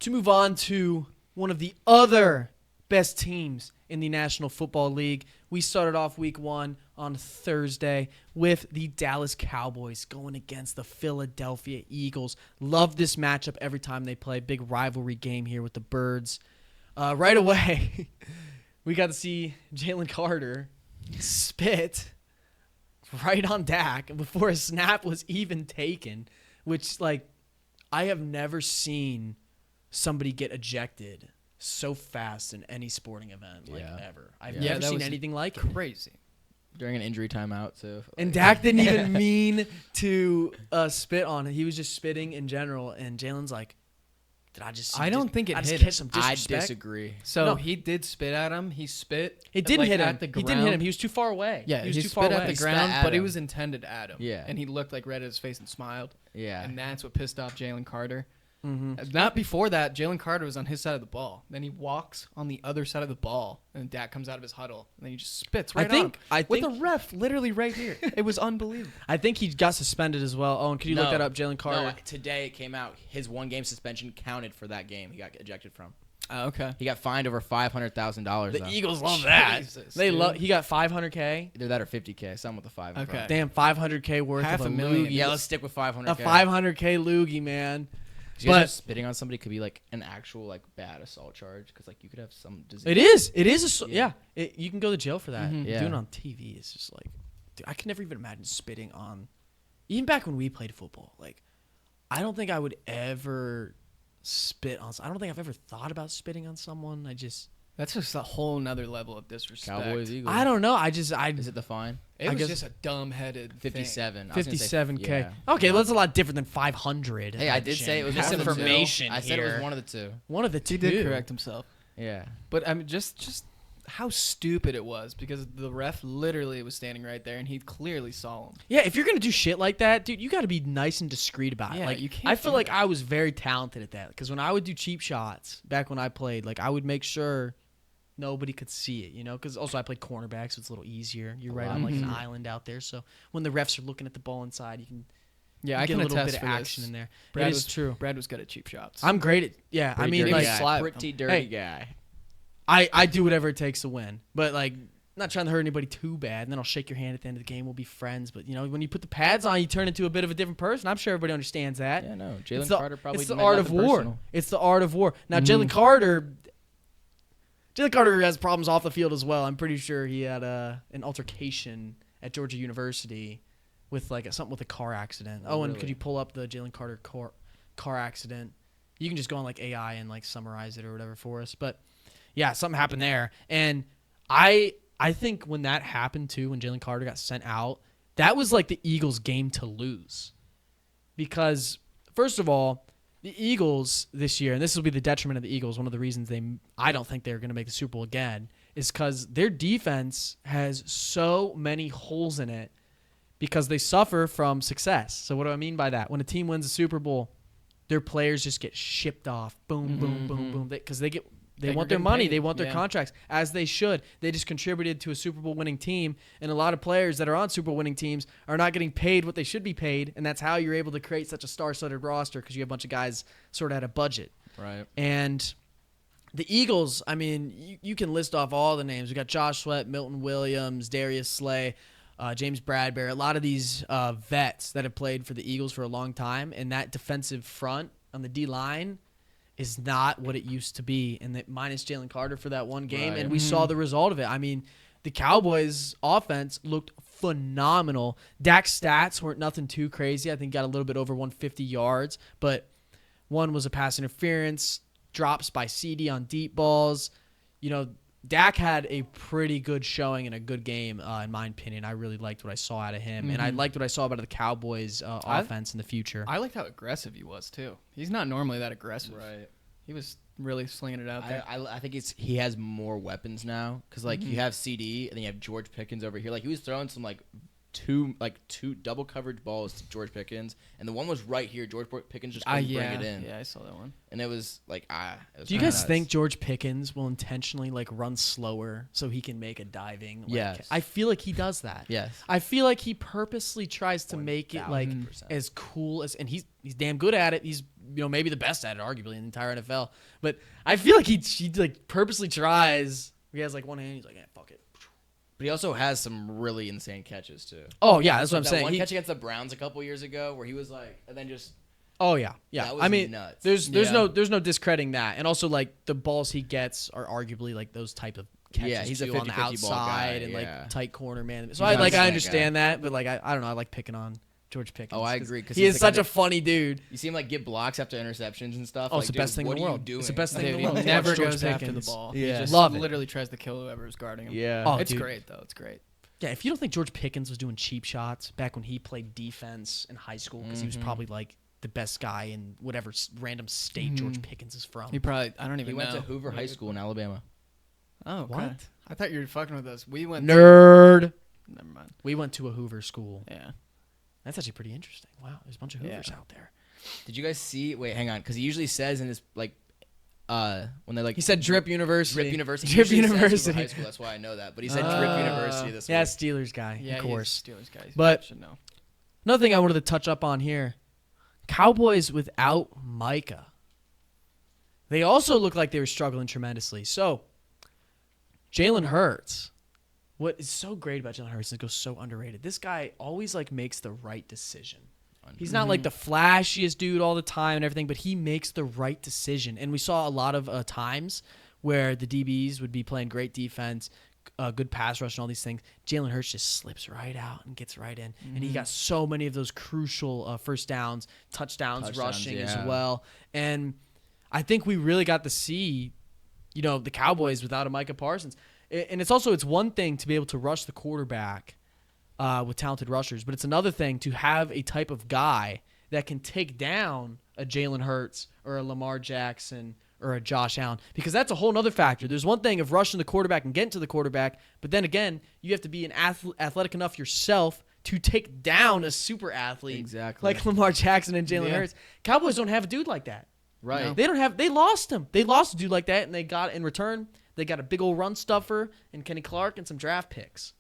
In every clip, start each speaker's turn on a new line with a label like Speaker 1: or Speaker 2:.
Speaker 1: To move on to one of the other best teams in the National Football League, we started off week 1 on Thursday with the Dallas Cowboys going against the Philadelphia Eagles. Love this matchup every time they play. Big rivalry game here with the Birds. Right away, we got to see Jalen Carter spit right on Dak before a snap was even taken, which, like, I have never seen somebody get ejected so fast in any sporting event, ever. I've never seen anything like it.
Speaker 2: Crazy.
Speaker 3: During an injury timeout, too.
Speaker 1: And Dak didn't even mean to spit on it. He was just spitting in general, and Jalen's like,
Speaker 2: I don't think it hit
Speaker 1: catch
Speaker 2: him.
Speaker 1: some
Speaker 3: I
Speaker 1: disrespect?
Speaker 3: disagree.
Speaker 2: So
Speaker 1: No.
Speaker 2: he did spit at him. He spit.
Speaker 1: It didn't hit him.
Speaker 2: At the
Speaker 1: He
Speaker 2: ground.
Speaker 1: didn't hit him. He was too far away.
Speaker 2: Yeah,
Speaker 1: he was
Speaker 2: he
Speaker 1: too
Speaker 2: spit
Speaker 1: far
Speaker 2: at
Speaker 1: away.
Speaker 2: the
Speaker 3: He spat
Speaker 2: ground,
Speaker 3: at
Speaker 2: but it
Speaker 3: him.
Speaker 2: was intended at him.
Speaker 3: Yeah.
Speaker 2: And he looked like red at his face and smiled.
Speaker 3: Yeah.
Speaker 2: And that's what pissed off Jalen Carter.
Speaker 1: Mm-hmm.
Speaker 2: Not before that, Jalen Carter was on his side of the ball. Then he walks on the other side of the ball, and Dak comes out of his huddle, and then he just spits right on him. With the ref literally right here. It was unbelievable.
Speaker 1: I think he got suspended as well. Oh, and could you look
Speaker 3: No.
Speaker 1: that up, Jalen Carter?
Speaker 3: No, today it came out. His 1-game suspension counted for that game he got ejected from.
Speaker 2: Oh, okay.
Speaker 3: He got fined over $500,000.
Speaker 1: The Eagles love that.
Speaker 2: Jesus,
Speaker 1: They
Speaker 2: dude.
Speaker 1: love. He got $500K.
Speaker 3: Either that or $50K. Some with the 5. in
Speaker 2: Okay.
Speaker 3: front.
Speaker 1: Damn, $500K worth
Speaker 2: Half
Speaker 1: of
Speaker 2: a
Speaker 1: a
Speaker 2: million.
Speaker 1: loogie.
Speaker 3: Yeah, let's stick with $500K.
Speaker 1: A $500K loogie, man.
Speaker 3: You guys know
Speaker 1: But
Speaker 3: spitting on somebody could be like an actual like bad assault charge because like you could have some disease.
Speaker 1: it is. It is.
Speaker 3: Yeah.
Speaker 1: You can go to jail for that.
Speaker 2: Mhm.
Speaker 3: Yeah.
Speaker 1: Doing it on TV is just like, dude, I can never even imagine spitting on. Even back when we played football, like, I don't think I would ever spit on. I don't think I've ever thought about spitting on someone.
Speaker 2: That's just a whole nother level of disrespect.
Speaker 3: Cowboys, Eagles.
Speaker 1: I don't know.
Speaker 3: Is it the fine?
Speaker 2: It
Speaker 1: I
Speaker 2: was
Speaker 1: guess-
Speaker 2: just a dumb-headed
Speaker 3: 57. I was gonna say
Speaker 1: 57K.
Speaker 3: yeah.
Speaker 1: Okay, that's a lot different than 500.
Speaker 3: Hey, I did say it was one of the two.
Speaker 1: misinformation.
Speaker 3: I said it was one of the two.
Speaker 1: One of the two.
Speaker 2: He did correct himself.
Speaker 3: Yeah.
Speaker 2: But I mean, just how stupid it was because the ref literally was standing right there and he clearly saw him.
Speaker 1: Yeah, if you're gonna do shit like that, dude, you got to be nice and discreet about it.
Speaker 2: Yeah,
Speaker 1: Like,
Speaker 2: you can't
Speaker 1: I feel
Speaker 2: do
Speaker 1: like
Speaker 2: that.
Speaker 1: I was very talented at that because when I would do cheap shots back when I played, like I would make sure nobody could see it, you know. Because also I played cornerback, so it's a little easier. You're right on like an island out there, so when the refs are looking at the ball inside, you can
Speaker 2: Yeah, I
Speaker 1: get
Speaker 2: can
Speaker 1: a little
Speaker 2: attest
Speaker 1: bit
Speaker 2: for
Speaker 1: of action
Speaker 2: this.
Speaker 1: in there.
Speaker 2: Brad
Speaker 1: It
Speaker 2: was
Speaker 1: is true.
Speaker 2: Brad was good at cheap shots.
Speaker 1: I'm great at I
Speaker 3: Pretty
Speaker 1: mean,
Speaker 3: dirty
Speaker 1: like
Speaker 3: guy.
Speaker 2: slap
Speaker 3: Pretty
Speaker 2: him.
Speaker 3: dirty
Speaker 1: Hey.
Speaker 3: guy.
Speaker 1: I do whatever it takes to win, but like. Not trying to hurt anybody too bad, and then I'll shake your hand at the end of the game. We'll be friends, but you know when you put the pads on, you turn into a bit of a different person. I'm sure everybody understands that.
Speaker 3: Yeah, no.
Speaker 1: It's
Speaker 3: Jalen
Speaker 1: the-
Speaker 3: Carter probably
Speaker 1: It's the
Speaker 3: meant
Speaker 1: art of
Speaker 3: nothing
Speaker 1: war.
Speaker 3: personal.
Speaker 1: It's the art of war. Now Jalen Carter has problems off the field as well. I'm pretty sure he had an altercation at Georgia University with like something with a car accident. Oh, and
Speaker 3: really?
Speaker 1: could you pull up the Jalen Carter car accident? You can just go on like AI and like summarize it or whatever for us. But yeah, something happened there, and I think when that happened too, when Jalen Carter got sent out, that was like the Eagles' game to lose. Because, first of all, the Eagles this year, and this will be the detriment of the Eagles, one of the reasons I don't think they're going to make the Super Bowl again, is because their defense has so many holes in it because they suffer from success. So what do I mean by that? When a team wins a Super Bowl, their players just get shipped off. Boom, boom, boom, boom. Because they want their money. They want their contracts, as they should. They just contributed to a Super Bowl winning team, and a lot of players that are on Super Bowl winning teams are not getting paid what they should be paid, and that's how you're able to create such a star-studded roster because you have a bunch of guys sort of at a budget.
Speaker 3: Right.
Speaker 1: And the Eagles, I mean, you can list off all the names. We got Josh Sweat, Milton Williams, Darius Slay, James Bradbury, a lot of these vets that have played for the Eagles for a long time, and that defensive front on the D-line is not what it used to be, and that minus Jalen Carter for that one game,
Speaker 3: Right.
Speaker 1: and we saw the result of it. I mean, the Cowboys' offense looked phenomenal. Dak's stats weren't nothing too crazy. I think he got a little bit over 150 yards, but one was a pass interference, drops by CD on deep balls. You know, Dak had a pretty good showing and a good game, in my opinion. I really liked what I saw out of him, and I liked what I saw about the Cowboys' offense in the future.
Speaker 2: I liked how aggressive he was too. He's not normally that aggressive.
Speaker 3: Right.
Speaker 2: He was really slinging it out there.
Speaker 3: I think he has more weapons now because like you have CD and then you have George Pickens over here. Like he was throwing some two double coverage balls to George Pickens, and the one was right here. George Pickens just couldn't bring it in.
Speaker 2: Yeah, I saw that one.
Speaker 3: And it was like
Speaker 1: Do you guys think George Pickens will intentionally run slower so he can make a diving?
Speaker 3: Yes.
Speaker 1: I feel like he does that.
Speaker 3: Yes.
Speaker 1: I feel like he purposely tries to make it
Speaker 3: 1000%.
Speaker 1: as cool as, and he's damn good at it. He's maybe the best at it, arguably in the entire NFL. But I feel like he like purposely tries. He has like one hand. He's like, yeah, fuck it.
Speaker 3: But he also has some really insane catches too.
Speaker 1: Oh yeah, that's what I'm
Speaker 3: that
Speaker 1: saying.
Speaker 3: One catch against the Browns a couple years ago where he was like, and then just.
Speaker 1: Oh yeah.
Speaker 3: That was
Speaker 1: I mean,
Speaker 3: nuts.
Speaker 1: there's no discrediting that, and also like the balls he gets are arguably like those type of catches.
Speaker 3: Yeah, he's a
Speaker 1: too, on the
Speaker 3: 50-50 ball
Speaker 1: outside
Speaker 3: guy,
Speaker 1: and
Speaker 3: yeah.
Speaker 1: like tight corner man. So
Speaker 3: He's
Speaker 1: I
Speaker 3: a
Speaker 1: understand
Speaker 3: guy.
Speaker 1: that, but like I don't know. I like picking on George Pickens.
Speaker 3: Oh, I agree, 'cause
Speaker 1: he
Speaker 3: he's
Speaker 1: is
Speaker 3: the guy
Speaker 1: such a funny dude.
Speaker 3: You see him like get blocks after interceptions and stuff.
Speaker 1: Oh,
Speaker 3: like,
Speaker 1: it's the
Speaker 3: dude,
Speaker 1: best thing in
Speaker 3: what
Speaker 1: the
Speaker 3: are you
Speaker 1: world.
Speaker 3: doing?
Speaker 1: It's the best thing in
Speaker 2: Dude,
Speaker 1: the world.
Speaker 2: he
Speaker 1: to
Speaker 2: never
Speaker 1: watch George
Speaker 2: goes after the
Speaker 1: Pickens.
Speaker 2: ball.
Speaker 1: Yeah,
Speaker 2: He just
Speaker 1: love it.
Speaker 2: literally tries to kill whoever's guarding him.
Speaker 3: Yeah.
Speaker 1: Oh,
Speaker 2: It's
Speaker 1: dude.
Speaker 2: great though. It's great.
Speaker 1: Yeah, if you don't think George Pickens was doing cheap shots back when he played defense in high school, because he was probably like the best guy in whatever random state George Pickens is from.
Speaker 2: He probably. I don't even
Speaker 3: He
Speaker 2: know.
Speaker 3: went to Hoover High School in Alabama.
Speaker 2: Oh, okay.
Speaker 1: What?
Speaker 2: I thought you were fucking with us. We went.
Speaker 1: Nerd.
Speaker 2: Never mind.
Speaker 1: We went to a Hoover school.
Speaker 2: Yeah.
Speaker 1: That's actually pretty interesting. Wow, there's a bunch of Hoovers out there.
Speaker 3: Did you guys see? Wait, hang on, because he usually says in his like, when they like.
Speaker 1: He said Drip University.
Speaker 3: Drip University.
Speaker 1: Drip
Speaker 3: He usually says
Speaker 1: University.
Speaker 3: Hoover High School. That's why I know that. But he said Drip University this
Speaker 1: Yeah,
Speaker 3: week.
Speaker 1: Steelers guy,
Speaker 2: Yeah,
Speaker 1: of course.
Speaker 2: He's a Steelers guy.
Speaker 1: But-
Speaker 2: Should know.
Speaker 1: Another thing I wanted to touch up on here. Cowboys without Micah. They also look like they were struggling tremendously. So, Jalen Hurts. What is so great about Jalen Hurts is it goes so underrated. This guy always like makes the right decision. He's not like the flashiest dude all the time and everything, but he makes the right decision. And we saw a lot of times where the DBs would be playing great defense, good pass rush and all these things. Jalen Hurts just slips right out and gets right in. And he got so many of those crucial first downs, touchdowns rushing as well. And I think we really got to see, the Cowboys without a Micah Parsons. And it's one thing to be able to rush the quarterback with talented rushers, but it's another thing to have a type of guy that can take down a Jalen Hurts or a Lamar Jackson or a Josh Allen, because that's a whole other factor. There's one thing of rushing the quarterback and getting to the quarterback, but then again, you have to be an athletic enough yourself to take down a super athlete like Lamar Jackson and Jalen Hurts. Cowboys don't have a dude like that.
Speaker 3: Right.
Speaker 1: No. They lost him. They lost a dude like that, and they got in return, they got a big old run stuffer and Kenny Clark and some draft picks.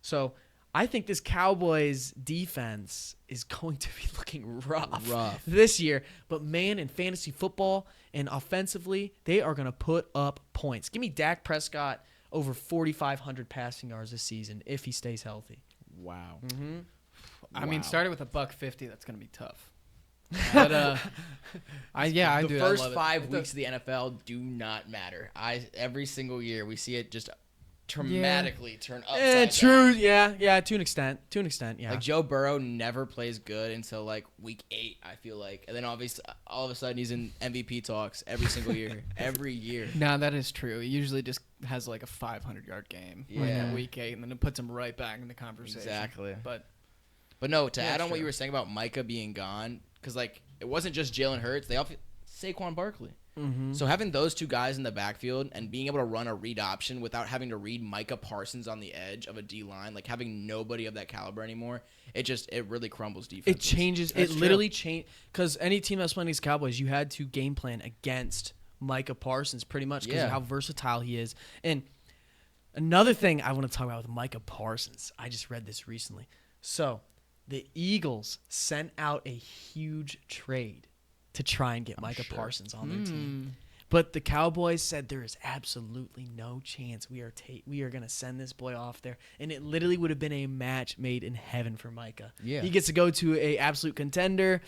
Speaker 1: So I think this Cowboys defense is going to be looking rough this year. But man, in fantasy football and offensively, they are going to put up points. Give me Dak Prescott over 4,500 passing yards this season if he stays healthy.
Speaker 3: Wow.
Speaker 1: Mm-hmm.
Speaker 2: I mean, started with $150. That's going to be tough. But
Speaker 3: The first 5 weeks of the NFL do not matter. Every single year we see it just dramatically turn upside
Speaker 1: True.
Speaker 3: down.
Speaker 1: Yeah. To an extent. Yeah.
Speaker 3: Like Joe Burrow never plays good until like week 8, I feel like, and then obviously all of a sudden he's in MVP talks every single year, every year.
Speaker 2: No, that is true. He usually just has like a 500-yard game at week 8, and then it puts him right back in the conversation.
Speaker 3: Exactly.
Speaker 2: But
Speaker 3: no, to add on what you were saying about Micah being gone, because like it wasn't just Jalen Hurts, they all Saquon Barkley.
Speaker 1: Mm-hmm.
Speaker 3: So having those two guys in the backfield and being able to run a read option without having to read Micah Parsons on the edge of a D line, like having nobody of that caliber anymore, it really crumbles defense.
Speaker 1: It changes. It literally changed because any team that's playing these Cowboys, you had to game plan against Micah Parsons pretty much because of how versatile he is. And another thing I want to talk about with Micah Parsons, I just read this recently. So the Eagles sent out a huge trade to try and get Micah Parsons on their team. But the Cowboys said there is absolutely no chance we are going to send this boy off there. And it literally would have been a match made in heaven for Micah. Yeah. He gets to go to a absolute contender,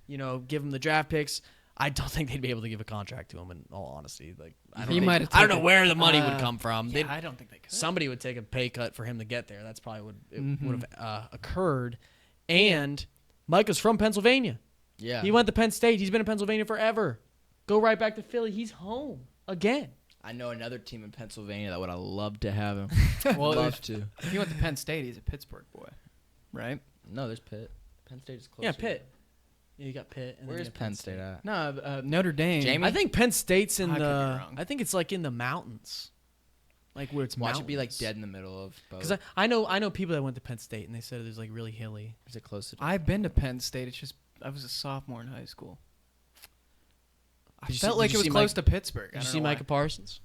Speaker 1: give him the draft picks. I don't think they'd be able to give a contract to him, in all honesty. Like I don't know where the money would come from.
Speaker 2: Yeah, I don't think they could.
Speaker 1: Somebody would take a pay cut for him to get there. That's probably would have occurred. And Micah's from Pennsylvania.
Speaker 3: Yeah.
Speaker 1: He went to Penn State. He's been in Pennsylvania forever. Go right back to Philly. He's home again.
Speaker 3: I know another team in Pennsylvania that would have loved to have him.
Speaker 2: Well,
Speaker 3: love to.
Speaker 2: If he went to Penn State, he's a Pittsburgh boy, right?
Speaker 3: No, there's Pitt. Penn State is close.
Speaker 1: Yeah, Pitt. Yeah, you got Pitt. And
Speaker 3: Where
Speaker 1: then
Speaker 3: is
Speaker 1: you got
Speaker 3: Penn State at?
Speaker 2: No, Notre Dame.
Speaker 3: Jamie?
Speaker 1: I think Penn State's in
Speaker 2: I could be
Speaker 1: the.
Speaker 2: wrong.
Speaker 1: I think it's like in the mountains, like where it's
Speaker 3: Watch
Speaker 1: mountains.
Speaker 3: it be like dead in the middle of both.
Speaker 1: Because I know people that went to Penn State and they said it was like really hilly.
Speaker 3: Is it close to?
Speaker 2: I've been to Penn State. It's just I was a sophomore in high school. I felt
Speaker 1: did
Speaker 2: like
Speaker 1: you
Speaker 2: it was
Speaker 1: see
Speaker 2: close to Pittsburgh.
Speaker 1: Did you see Micah Parsons?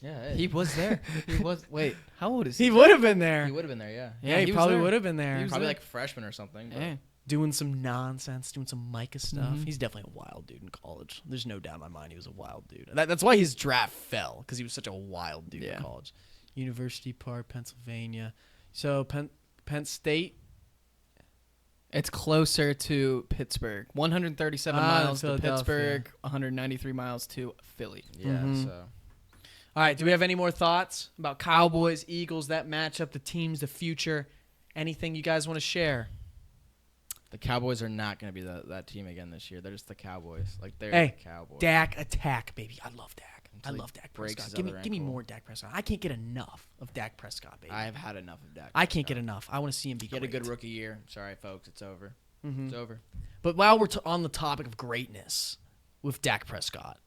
Speaker 3: Yeah,
Speaker 2: He was there. He was. Wait, how old is he?
Speaker 1: He would have been there.
Speaker 3: he would have been there. Yeah,
Speaker 1: Yeah, he
Speaker 2: he was
Speaker 1: probably
Speaker 2: there.
Speaker 1: would have been there.
Speaker 2: He was
Speaker 3: probably
Speaker 2: there.
Speaker 3: like a freshman or something. But
Speaker 2: Yeah.
Speaker 1: doing some nonsense, doing some Micah stuff. He's definitely a wild dude in college. There's no doubt in my mind he was a wild dude. That's why his draft fell, because he was such a wild dude in college. University Park, Pennsylvania. So Penn State.
Speaker 2: It's closer to Pittsburgh. 137 miles to Pittsburgh, 193 miles to Philly.
Speaker 3: Yeah, so.
Speaker 1: All right, do we have any more thoughts about Cowboys, Eagles, that matchup, the teams, the future? Anything you guys want to share?
Speaker 3: The Cowboys are not going to be that team again this year. They're just the Cowboys. Like, they're
Speaker 1: the
Speaker 3: Cowboys.
Speaker 1: Dak attack, baby. I love Dak.
Speaker 3: Until
Speaker 1: I love Dak
Speaker 3: breaks
Speaker 1: Prescott. Give me more Dak Prescott. I can't get enough of Dak Prescott, baby.
Speaker 3: I have had enough of Dak Prescott.
Speaker 1: I can't get enough. I want to see him be great.
Speaker 3: He had a good rookie year. Sorry, folks. It's over. It's over.
Speaker 1: But while we're on the topic of greatness with Dak Prescott,